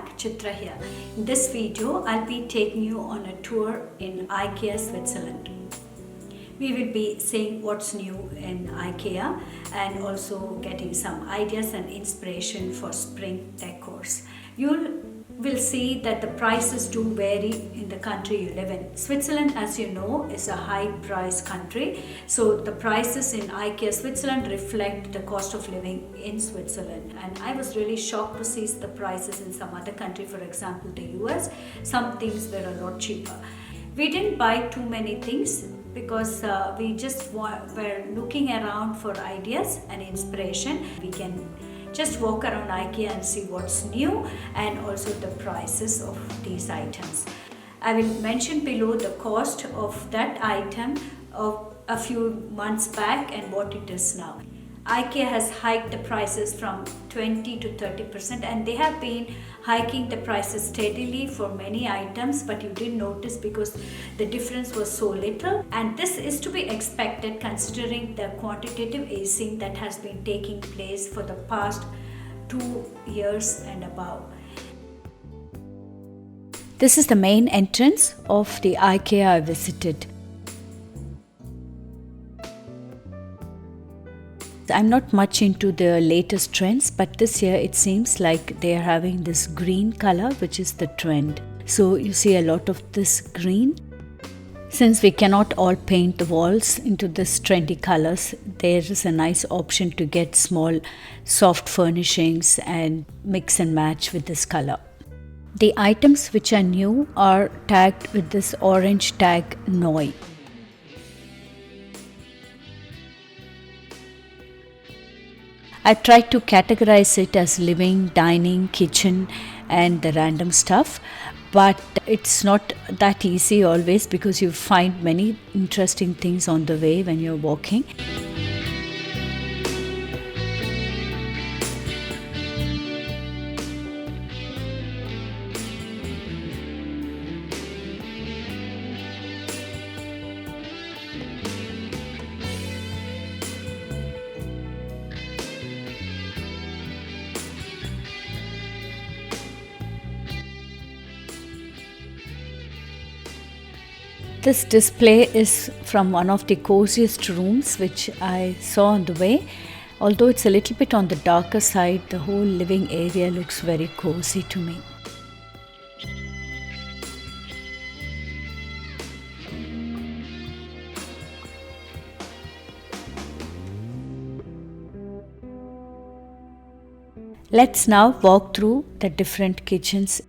back, Chitra here. In this video, I'll be taking you on a tour in Ikea, Switzerland. We will be seeing what's new in Ikea and also getting some ideas and inspiration for spring decors. You will see that the prices do vary in the country you live in. Switzerland, as you know, is a high price country, so the prices in Ikea Switzerland reflect the cost of living in Switzerland. And I was really shocked to see the prices in some other country, for example the US. Some things were a lot cheaper. We didn't buy too many things because we just were looking around for ideas and inspiration. We can just walk around IKEA and see what's new and also the prices of these items. I will mention below the cost of that item of a few months back and what it is now. IKEA has hiked the prices from 20 to 30%, and they have been hiking the prices steadily for many items, but you didn't notice because the difference was so little. And this is to be expected considering the quantitative easing that has been taking place for the past 2 years and above. This is the main entrance of the IKEA I visited. I'm not much into the latest trends, but this year it seems like they are having this green color, which is the trend. So you see a lot of this green. Since we cannot all paint the walls into this trendy colors, there is a nice option to get small soft furnishings and mix and match with this color. The items which are new are tagged with this orange tag Neu. I tried to categorize it as living, dining, kitchen and the random stuff, but it's not that easy always because you find many interesting things on the way when you're walking. This display is from one of the coziest rooms which I saw on the way. Although it's a little bit on the darker side, the whole living area looks very cozy to me. Let's now walk through the different kitchens.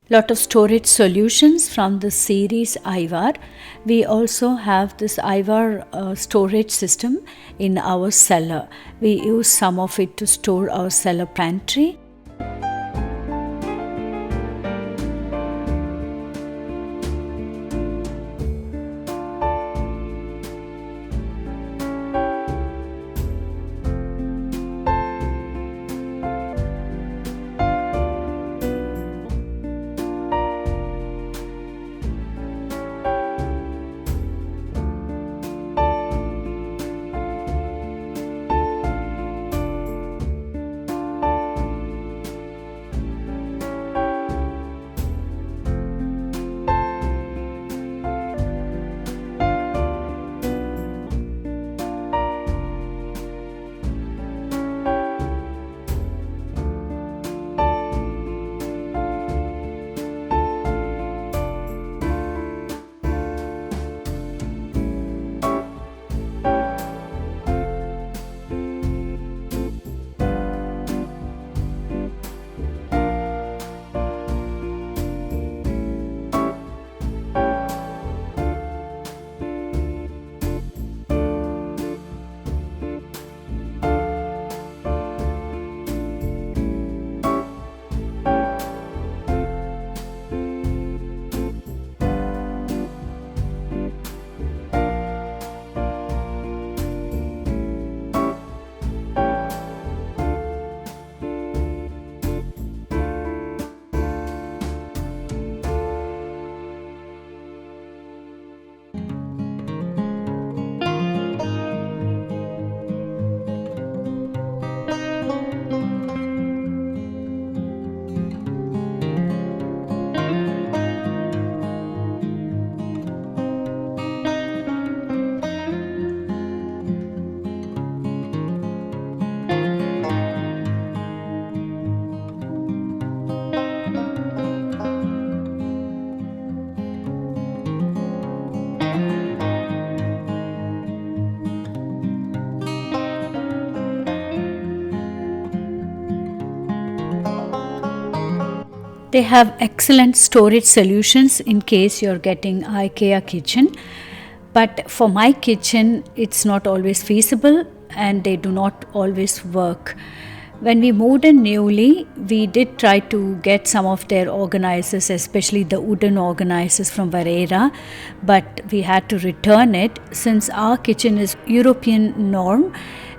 Lot of storage solutions from the series Ivar. We also have this Ivar storage system in our cellar. We use some of it to store our cellar pantry. They have excellent storage solutions in case you're getting IKEA kitchen. But for my kitchen, it's not always feasible and they do not always work. When we moved in newly, we did try to get some of their organizers, especially the wooden organizers from Varela, but we had to return it since our kitchen is European norm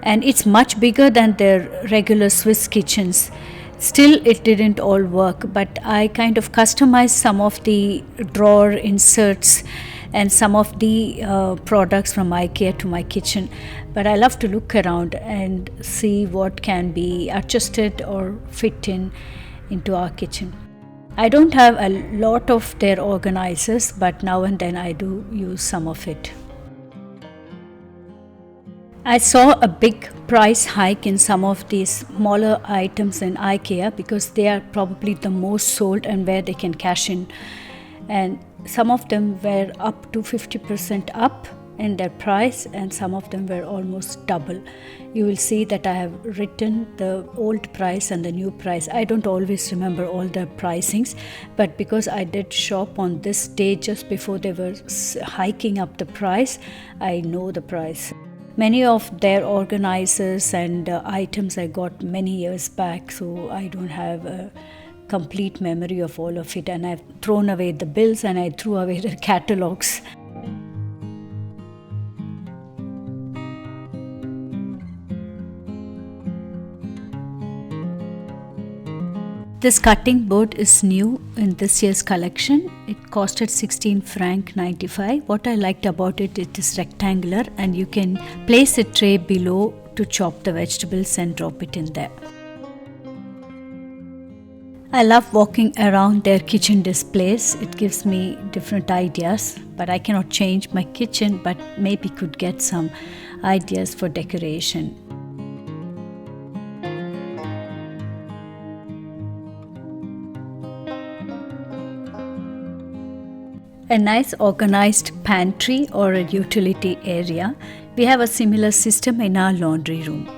and it's much bigger than their regular Swiss kitchens. Still, it didn't all work, but I kind of customized some of the drawer inserts and some of the products from IKEA to my kitchen. But I love to look around and see what can be adjusted or fit into our kitchen. I don't have a lot of their organizers, but now and then I do use some of it. I saw a big price hike in some of these smaller items in IKEA because they are probably the most sold and where they can cash in. And some of them were up to 50% up in their price and some of them were almost double. You will see that I have written the old price and the new price. I don't always remember all the pricings, but because I did shop on this day just before they were hiking up the price, I know the price. Many of their organizers and items I got many years back, so I don't have a complete memory of all of it, and I've thrown away the bills and I threw away the catalogs. This cutting board is new in this year's collection. It costed 16 franc 95. What I liked about it, it is rectangular and you can place a tray below to chop the vegetables and drop it in there. I love walking around their kitchen displays. It gives me different ideas, but I cannot change my kitchen, but maybe could get some ideas for decoration. A nice organized pantry or a utility area. We have a similar system in our laundry room.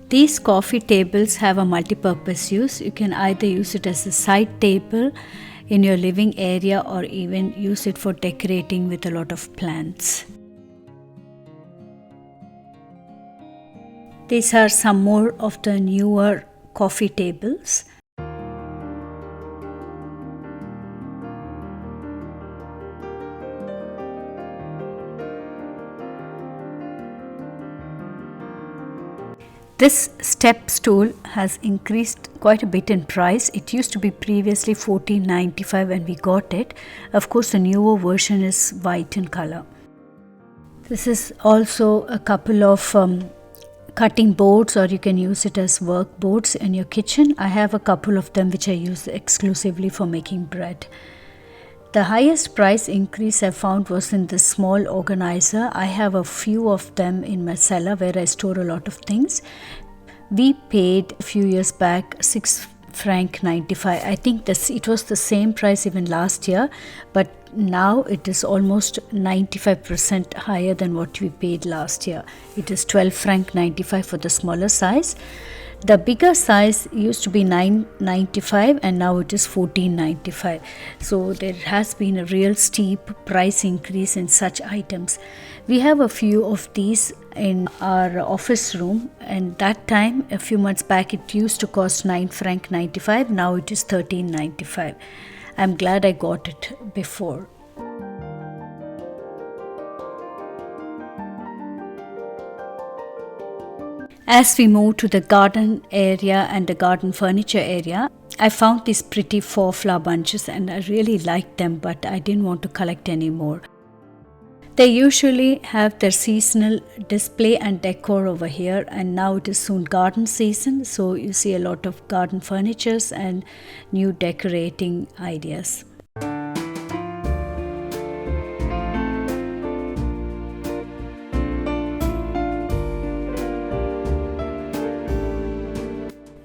These coffee tables have a multi-purpose use. You can either use it as a side table in your living area or even use it for decorating with a lot of plants. These are some more of the newer coffee tables. This step stool has increased quite a bit in price. It used to be previously $14.95 when we got it. Of course, the newer version is white in color. This is also a couple of cutting boards, or you can use it as work boards in your kitchen. I have a couple of them which I use exclusively for making bread. The highest price increase I found was in this small organizer. I have a few of them in my cellar where I store a lot of things. We paid a few years back 6 franc 95. I think it was the same price even last year, but now it is almost 95% higher than what we paid last year. It is 12 franc 95 for the smaller size. The bigger size used to be 9.95 and now it is 14.95. So there has been a real steep price increase in such items. We have a few of these in our office room, and that time a few months back it used to cost 9 franc 95. Now it is 13.95. I'm glad I got it before. As we moved to the garden area and the garden furniture area, I found these pretty 4-flower bunches and I really liked them, but I didn't want to collect any more. They usually have their seasonal display and decor over here, and now it is soon garden season, so you see a lot of garden furnitures and new decorating ideas.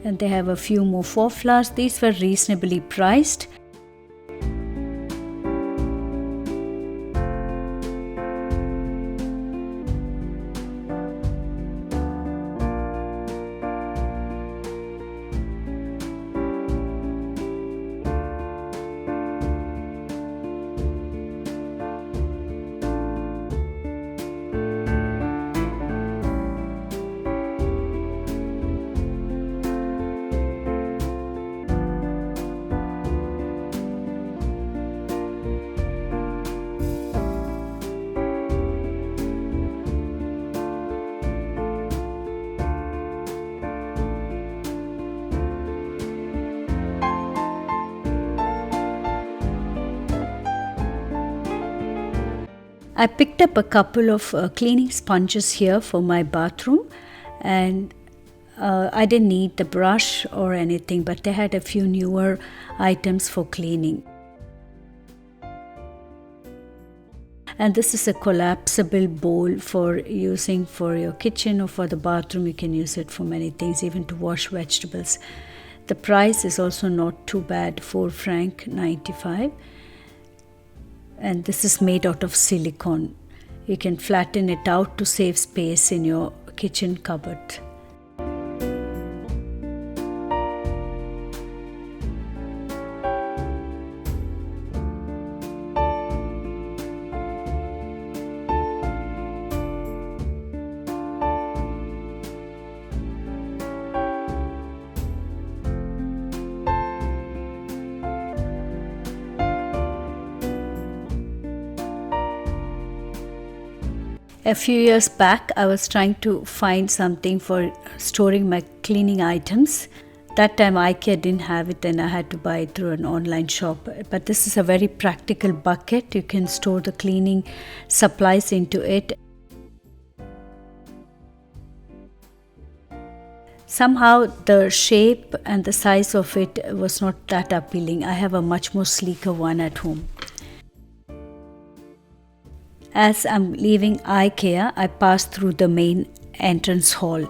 And they have a few more 4-flowers. These were reasonably priced. I picked up a couple of cleaning sponges here for my bathroom, and I didn't need the brush or anything, but they had a few newer items for cleaning. And this is a collapsible bowl for using for your kitchen or for the bathroom. You can use it for many things, even to wash vegetables. The price is also not too bad, 4 franc 95. And this is made out of silicone. You can flatten it out to save space in your kitchen cupboard. A few years back, I was trying to find something for storing my cleaning items. That time Ikea didn't have it and I had to buy it through an online shop. But this is a very practical bucket. You can store the cleaning supplies into it. Somehow the shape and the size of it was not that appealing. I have a much more sleeker one at home. As I'm leaving Ikea, I pass through the main entrance hall.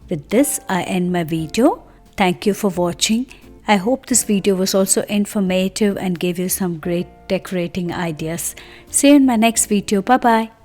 With this, I end my video. Thank you for watching. I hope this video was also informative and gave you some great decorating ideas. See you in my next video. Bye bye.